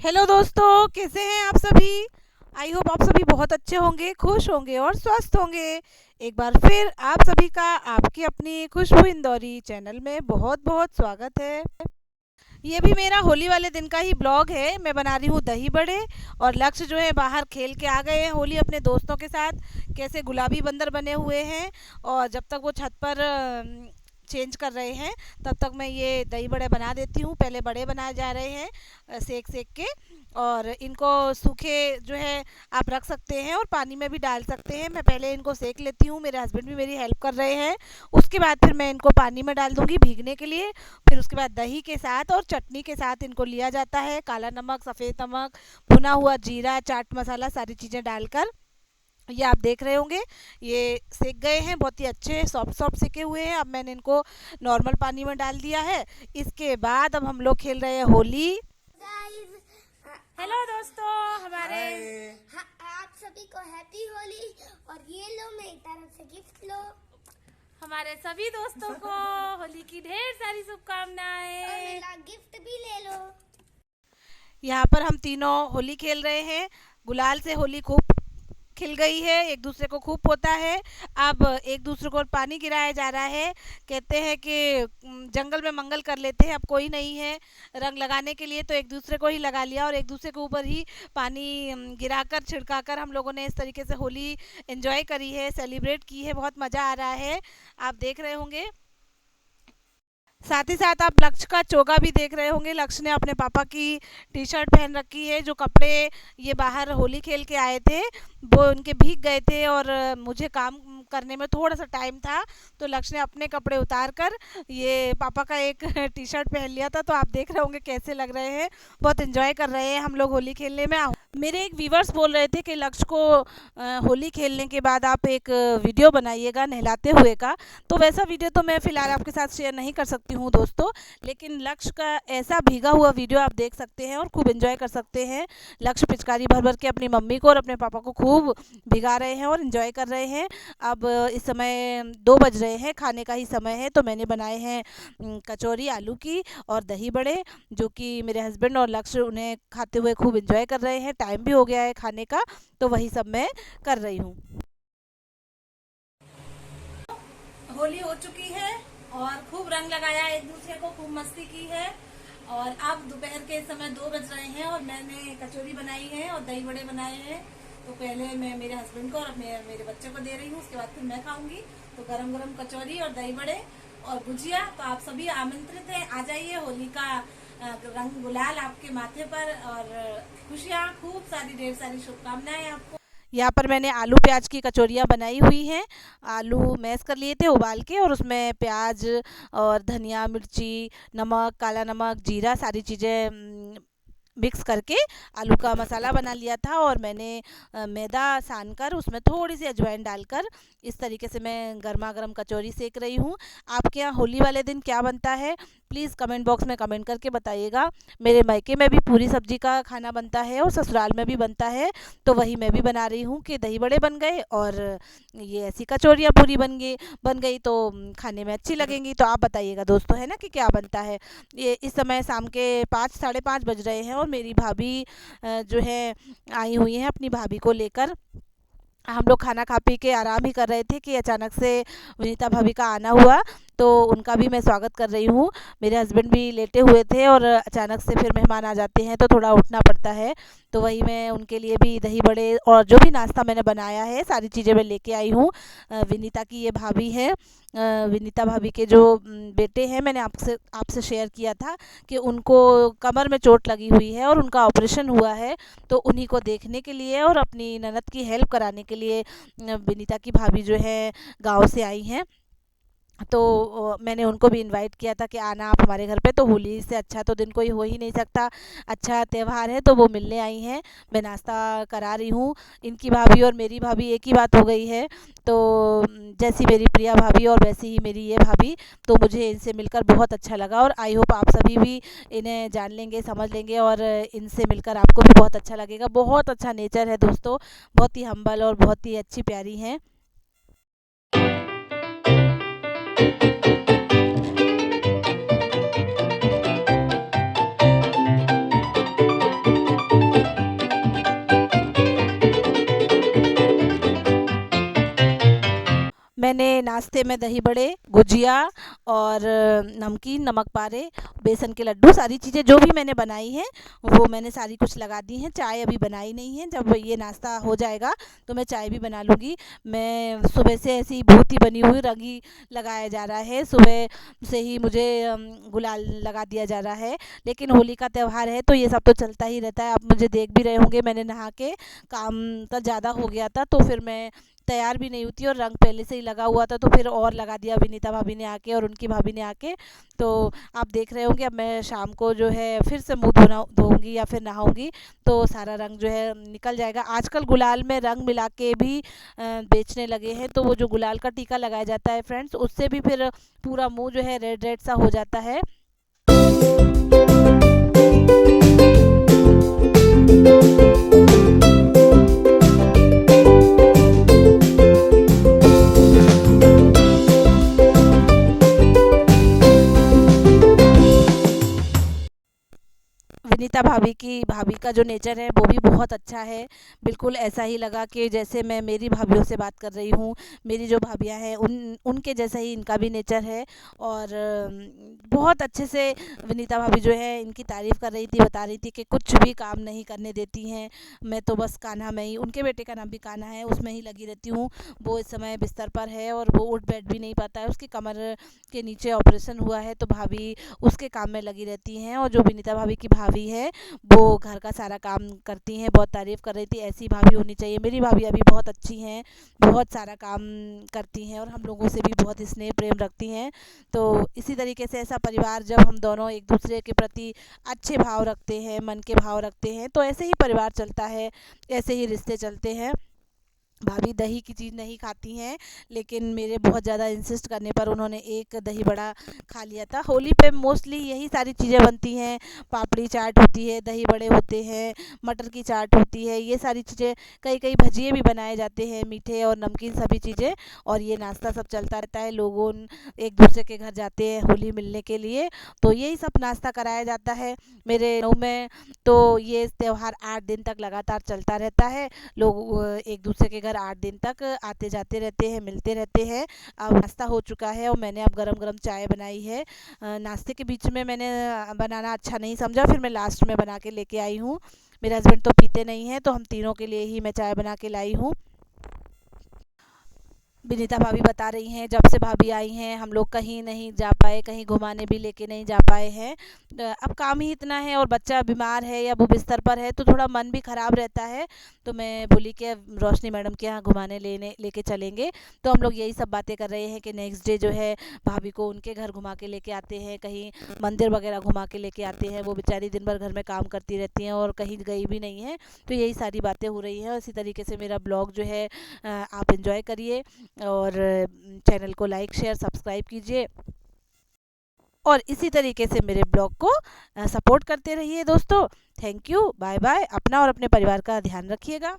Hello दोस्तों, कैसे हैं आप सभी। आई होप आप सभी बहुत अच्छे होंगे, खुश होंगे और स्वस्थ होंगे। एक बार फिर आप सभी का आपकी अपनी खुशबू इंदौरी चैनल में बहुत बहुत स्वागत है। ये भी मेरा होली वाले दिन का ही ब्लॉग है। मैं बना रही हूँ दही बड़े और लक्ष्य जो है बाहर खेल के आ गए हैं होली अपने दोस्तों के साथ। कैसे गुलाबी बंदर बने हुए हैं और जब तक वो छत पर चेंज कर रहे हैं तब तक मैं ये दही बड़े बना देती हूँ। पहले बड़े बनाए जा रहे हैं सेक सेक के, और इनको सूखे जो है आप रख सकते हैं और पानी में भी डाल सकते हैं। मैं पहले इनको सेक लेती हूँ, मेरे हस्बैंड भी मेरी हेल्प कर रहे हैं। उसके बाद फिर मैं इनको पानी में डाल दूँगी भीगने के लिए। फिर उसके बाद दही के साथ और चटनी के साथ इनको लिया जाता है। काला नमक, सफ़ेद नमक, भुना हुआ जीरा, चाट मसाला, सारी चीज़ें डालकर। ये आप देख रहे होंगे ये सेक गए हैं, बहुत ही अच्छे सॉफ्ट सॉफ्ट सेके हुए हैं। अब मैंने इनको नॉर्मल पानी में डाल दिया है। इसके बाद अब हम लोग खेल रहे हैं होली। गाइस, हेलो दोस्तों हमारे। आप सभी को हैप्पी होली। और ये लो मेरी तरफ से गिफ्ट लो। हमारे सभी दोस्तों को होली की ढेर सारी और शुभकामनाएं। मेरा गिफ्ट भी ले लो। यहाँ पर हम तीनों होली खेल रहे हैं। गुलाल से होली खूब खिल गई है, एक दूसरे को खूब पोता है। अब एक दूसरे को पानी गिराया जा रहा है। कहते हैं कि जंगल में मंगल कर लेते हैं। अब कोई नहीं है रंग लगाने के लिए, तो एक दूसरे को ही लगा लिया और एक दूसरे के ऊपर ही पानी गिराकर छिड़काकर हम लोगों ने इस तरीके से होली एंजॉय करी है, सेलिब्रेट की है। बहुत मज़ा आ रहा है, आप देख रहे होंगे। साथ ही साथ आप लक्ष्य का चोगा भी देख रहे होंगे। लक्ष्य ने अपने पापा की टी शर्ट पहन रखी है। जो कपड़े ये बाहर होली खेल के आए थे वो उनके भीग गए थे और मुझे काम करने में थोड़ा सा टाइम था, तो लक्ष्य ने अपने कपड़े उतार कर ये पापा का एक टी शर्ट पहन लिया था। तो आप देख रहे होंगे कैसे लग रहे हैं। बहुत इन्जॉय कर रहे हैं हम लोग होली खेलने में। मेरे एक व्यूवर्स बोल रहे थे कि लक्ष्य को होली खेलने के बाद आप एक वीडियो बनाइएगा नहलाते हुए का। तो वैसा वीडियो तो मैं फ़िलहाल आपके साथ शेयर नहीं कर सकती हूँ दोस्तों, लेकिन लक्ष्य का ऐसा भीगा हुआ वीडियो आप देख सकते हैं और खूब एंजॉय कर सकते हैं। लक्ष्य पिचकारी भर भर के अपनी मम्मी को और अपने पापा को खूब भिगा रहे हैं और एंजॉय कर रहे हैं। अब इस समय 2 बज रहे हैं, खाने का ही समय है। तो मैंने बनाए हैं कचौरी आलू की और दही बड़े, जो कि मेरे हस्बैंड और लक्ष्य उन्हें खाते हुए खूब एंजॉय कर रहे हैं। टाइम भी हो गया है खाने का, तो वही सब मैं कर रही हूँ। होली हो चुकी है और खूब रंग लगाया, एक दूसरे को खूब मस्ती की है। और अब दोपहर के समय 2 बज रहे हैं और मैंने कचौरी बनाई है और दही बड़े बनाए हैं। तो पहले मैं मेरे हस्बैंड को और मेरे बच्चे को दे रही हूँ, उसके बाद फिर मैं खाऊंगी। तो गरम गरम कचौरी और दही बड़े और भुजिया। तो आप सभी आमंत्रित हैं, आ जाइए। होली का रंग गुलाल आपके माथे पर और खुशियाँ खूब सारी, ढेर सारी शुभकामनाएं आपको। यहाँ पर मैंने आलू प्याज की कचौरियाँ बनाई हुई हैं। आलू मैश कर लिए थे उबाल के, और उसमें प्याज और धनिया, मिर्ची, नमक, काला नमक, जीरा, सारी चीज़ें मिक्स करके आलू का मसाला बना लिया था। और मैंने मैदा सान कर उसमें थोड़ी सी अजवाइन डालकर इस तरीके से मैं गर्मा गर्म कचौरी सेक रही हूँ। आपके यहाँ होली वाले दिन क्या बनता है, प्लीज़ कमेंट बॉक्स में कमेंट करके बताइएगा। मेरे मायके में भी पूरी सब्जी का खाना बनता है और ससुराल में भी बनता है। तो वही मैं भी बना रही हूँ कि दही बड़े बन गए और ये ऐसी कचौरियाँ पूरी बन गई तो खाने में अच्छी लगेंगी। तो आप बताइएगा दोस्तों, है ना, कि क्या बनता है। ये इस समय शाम के 5 साढ़े 5 बज रहे हैं और मेरी भाभी जो है आई हुई हैं अपनी भाभी को लेकर। हम लोग खाना खा पी के आराम ही कर रहे थे कि अचानक से विनीता भाभी का आना हुआ। तो उनका भी मैं स्वागत कर रही हूँ। मेरे हस्बैंड भी लेटे हुए थे और अचानक से फिर मेहमान आ जाते हैं तो थोड़ा उठना पड़ता है। तो वही मैं उनके लिए भी दही बड़े और जो भी नाश्ता मैंने बनाया है सारी चीज़ें मैं लेके आई हूँ। विनीता की ये भाभी है। विनीता भाभी के जो बेटे हैं, मैंने आपसे आपसे शेयर किया था कि उनको कमर में चोट लगी हुई है और उनका ऑपरेशन हुआ है। तो उन्हीं को देखने के लिए और अपनी ननद की हेल्प कराने के लिए विनीता की भाभी जो है गांव से आई हैं। तो मैंने उनको भी इनवाइट किया था कि आना आप हमारे घर पे। तो होली से अच्छा तो दिन कोई हो ही नहीं सकता, अच्छा त्यौहार है। तो वो मिलने आई हैं, मैं नाश्ता करा रही हूँ। इनकी भाभी और मेरी भाभी एक ही बात हो गई है। तो जैसी मेरी प्रिया भाभी और वैसी ही मेरी ये भाभी। तो मुझे इनसे मिलकर बहुत अच्छा लगा और आई होप आप सभी भी इन्हें जान लेंगे, समझ लेंगे और इनसे मिलकर आपको भी बहुत अच्छा लगेगा। बहुत अच्छा नेचर है दोस्तों, बहुत ही हम्बल और बहुत ही अच्छी प्यारी हैं। नाश्ते में दही बड़े, गुजिया और नमकीन, नमक पारे, बेसन के लड्डू, सारी चीज़ें जो भी मैंने बनाई हैं वो मैंने सारी कुछ लगा दी हैं। चाय अभी बनाई नहीं है, जब ये नाश्ता हो जाएगा तो मैं चाय भी बना लूँगी। मैं सुबह से ऐसी बहुत ही बनी हुई रंग ही लगाया जा रहा है, सुबह से ही मुझे गुलाल लगा दिया जा रहा है। लेकिन होली का त्यौहार है तो ये सब तो चलता ही रहता है। आप मुझे देख भी रहे होंगे, मैंने नहा के काम तो ज़्यादा हो गया था तो फिर मैं तैयार भी नहीं होती और रंग पहले से ही लगा हुआ था तो फिर और लगा दिया विनीता भाभी ने आके और उनकी भाभी ने आके। तो आप देख रहे होंगे अब मैं शाम को जो है फिर से मुँह धोऊंगी या फिर नहाऊंगी तो सारा रंग जो है निकल जाएगा। आजकल गुलाल में रंग मिला के भी बेचने लगे हैं, तो वो जो गुलाल का टीका लगाया जाता है फ्रेंड्स, उससे भी फिर पूरा मुँह जो है रेड रेड सा हो जाता है। विनीता भाभी का जो नेचर है वो भी बहुत अच्छा है। बिल्कुल ऐसा ही लगा कि जैसे मैं मेरी भाभीयों से बात कर रही हूँ, मेरी जो भाभियाँ हैं उनके जैसा ही इनका भी नेचर है। और बहुत अच्छे से विनीता भाभी जो है इनकी तारीफ़ कर रही थी, बता रही थी कि कुछ भी काम नहीं करने देती हैं, मैं तो बस कान्हा में ही, उनके बेटे का नाम भी कान्हा है, उसमें ही लगी रहती हूँ। वो इस समय बिस्तर पर है और वो उठ बैठ भी नहीं पाता है, उसकी कमर के नीचे ऑपरेशन हुआ है तो भाभी उसके काम में लगी रहती हैं। और जो विनीता भाभी की भाभी है वो घर का सारा काम करती हैं। बहुत तारीफ़ कर रही थी, ऐसी भाभी होनी चाहिए। मेरी भाभी अभी बहुत अच्छी हैं, बहुत सारा काम करती हैं और हम लोगों से भी बहुत स्नेह प्रेम रखती हैं। तो इसी तरीके से ऐसा परिवार जब हम दोनों एक दूसरे के प्रति अच्छे भाव रखते हैं, मन के भाव रखते हैं, तो ऐसे ही परिवार चलता है, ऐसे ही रिश्ते चलते हैं। भाभी दही की चीज़ नहीं खाती हैं, लेकिन मेरे बहुत ज़्यादा इंसिस्ट करने पर उन्होंने एक दही बड़ा खा लिया था। होली पे मोस्टली यही सारी चीज़ें बनती हैं, पापड़ी चाट होती है, दही बड़े होते हैं, मटर की चाट होती है, ये सारी चीज़ें, कई कई भजिए भी बनाए जाते हैं, मीठे और नमकीन सभी चीज़ें। और ये नाश्ता सब चलता रहता है, लोगों एक दूसरे के घर जाते हैं होली मिलने के लिए, तो यही सब नाश्ता कराया जाता है मेरे गाँव में। तो ये त्यौहार 8 दिन तक लगातार चलता रहता है। लोग एक दूसरे के घर 8 दिन तक आते जाते रहते हैं, मिलते रहते हैं। अब नाश्ता हो चुका है और मैंने अब गरम गरम चाय बनाई है। नाश्ते के बीच में मैंने बनाना अच्छा नहीं समझा, फिर मैं लास्ट में बना के लेके आई हूँ। मेरे हस्बैंड तो पीते नहीं हैं तो हम तीनों के लिए ही मैं चाय बना के लाई हूँ। विनीता भाभी बता रही हैं जब से भाभी आई हैं हम लोग कहीं नहीं जा पाए, कहीं घुमाने भी लेके नहीं जा पाए हैं। अब काम ही इतना है और बच्चा बीमार है या वो बिस्तर पर है तो थोड़ा मन भी ख़राब रहता है। तो मैं बोली कि रोशनी मैडम के यहाँ घुमाने लेके चलेंगे। तो हम लोग यही सब बातें कर रहे हैं कि नेक्स्ट डे जो है भाभी को उनके घर घुमा के लेके आते हैं, कहीं मंदिर वगैरह घुमा के लेके आते हैं। वो बेचारी दिन भर घर में काम करती रहती हैं और कहीं गई भी नहीं है, तो यही सारी बातें हो रही हैं। इसी तरीके से मेरा ब्लॉग जो है आप इन्जॉय करिए और चैनल को लाइक शेयर सब्सक्राइब कीजिए और इसी तरीके से मेरे ब्लॉग को सपोर्ट करते रहिए दोस्तों। Thank you, bye bye. अपना और अपने परिवार का ध्यान रखिएगा।